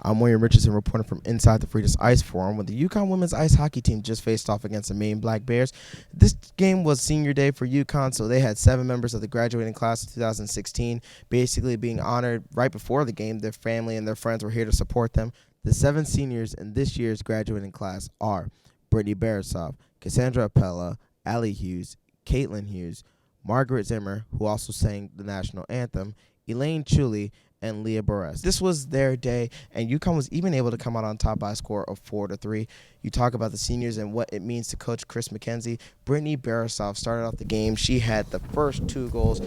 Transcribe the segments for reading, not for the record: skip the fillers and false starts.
I'm William Richardson reporting from inside the Fridas Ice Forum, where the UConn women's ice hockey team just faced off against the Maine Black Bears. This game was senior day for UConn, so they had 7 members of the graduating class of 2016 basically being honored right before the game. Their family and their friends were here to support them. The 7 seniors in this year's graduating class are Brittany Berisoff, Cassandra Opela, Allie Hughes, Hewes, Margaret Zimmer, who also sang the national anthem, Elaine Chuli, and Leah Buress. This was their day, and UConn was even able to come out on top by a score of 4-3. You talk about the seniors and what it means to coach Chris MacKenzie. Brittany Berisoff started off the game. She had the first 2 goals.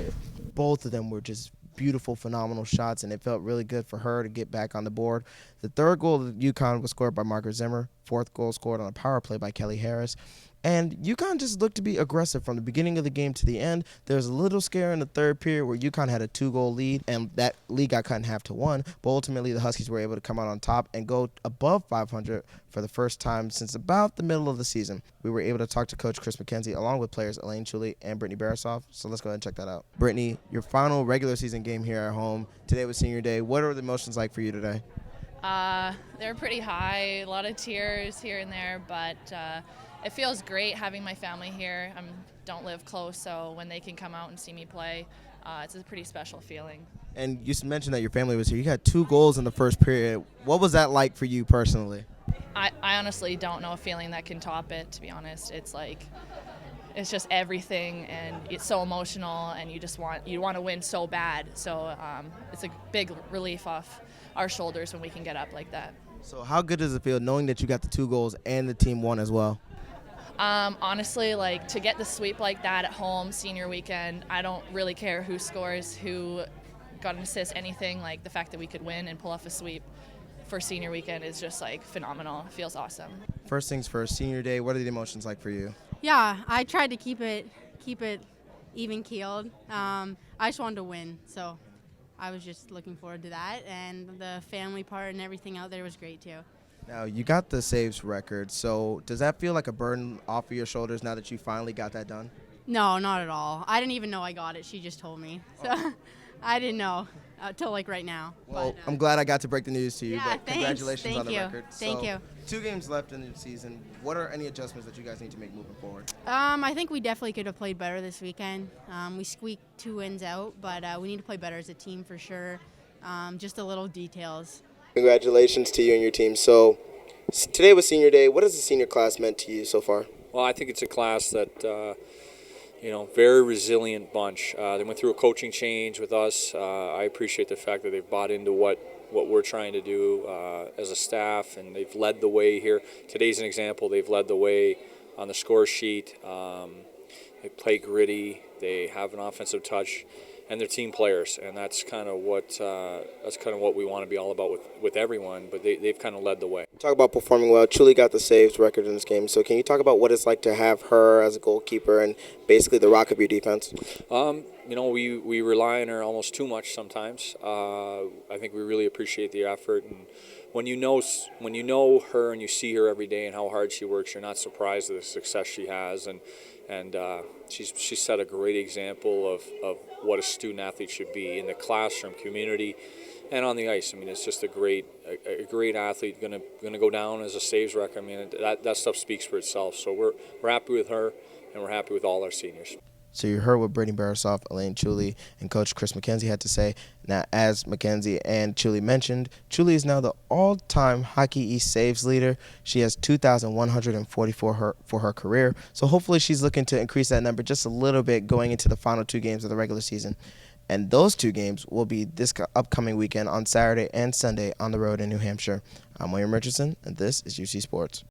Both of them were just beautiful, phenomenal shots, and it felt really good for her to get back on the board. The 3rd goal of UConn was scored by Margaret Zimmer. 4th goal scored on a power play by Kelly Harris. And UConn just looked to be aggressive from the beginning of the game to the end. There was a little scare in the 3rd period where UConn had a 2-goal lead, and that lead got cut in half to 1. But ultimately, the Huskies were able to come out on top and go above 500 for the first time since about the middle of the season. We were able to talk to Coach Chris MacKenzie along with players Elaine Chuli and Brittany Berisoff. So let's go ahead and check that out. Brittany, your final regular season game here at home. Today was senior day. What are the emotions like for you today? They're pretty high, a lot of tears here and there, but it feels great having my family here. I don't live close, so when they can come out and see me play, it's a pretty special feeling. And you mentioned that your family was here. You got 2 goals in the first period. What was that like for you personally? I honestly don't know a feeling that can top it, to be honest. It's just everything, and it's so emotional, and you want to win so bad. So it's a big relief off our shoulders when we can get up like that. So how good does it feel knowing that you got the 2 goals and the team won as well? Honestly, to get the sweep like that at home, senior weekend, I don't really care who scores, who got an assist, anything. The fact that we could win and pull off a sweep for senior weekend is just phenomenal. It feels awesome. First things first, senior day, what are the emotions like for you? Yeah, I tried to keep it even keeled. I just wanted to win, so I was just looking forward to that, and the family part and everything out there was great too. Now, you got the saves record, so does that feel like a burden off of your shoulders now that you finally got that done? No, not at all. I didn't even know I got it. She just told me. So I didn't know till right now. Well, but, I'm glad I got to break the news to you, yeah, but thanks. congratulations on the Thank you. record. Thank you. 2 games left in the season. What are any adjustments that you guys need to make moving forward? I think we definitely could have played better this weekend. We squeaked 2 wins out, but we need to play better as a team for sure. Just the little details. Congratulations to you and your team. So today was senior day. What has the senior class meant to you so far? Well, I think it's a class that, very resilient bunch. They went through a coaching change with us. I appreciate the fact that they've bought into what we're trying to do as a staff, and they've led the way here. Today's an example. They've led the way on the score sheet. They play gritty. They have an offensive touch, and they're team players, and that's kind of what we want to be all about with everyone. But they've kind of led the way. Talk about performing well. Chuli got the saves record in this game. So can you talk about what it's like to have her as a goalkeeper and basically the rock of your defense? We rely on her almost too much sometimes. I think we really appreciate the effort, and when you know her and you see her every day and how hard she works, you're not surprised at the success she has, and she's set a great example of what a student athlete should be in the classroom, community, and on the ice. I mean, it's just a great athlete, gonna go down as a saves record. I mean, that stuff speaks for itself. So we're happy with her, and we're happy with all our seniors. So you heard what Brittany Berisoff, Elaine Chuli, and Coach Chris MacKenzie had to say. Now, as MacKenzie and Chuli mentioned, Chuli is now the all-time Hockey East saves leader. She has 2,144 for her career. So hopefully she's looking to increase that number just a little bit going into the final 2 games of the regular season. And those 2 games will be this upcoming weekend on Saturday and Sunday on the road in New Hampshire. I'm William Richardson, and this is UC Sports.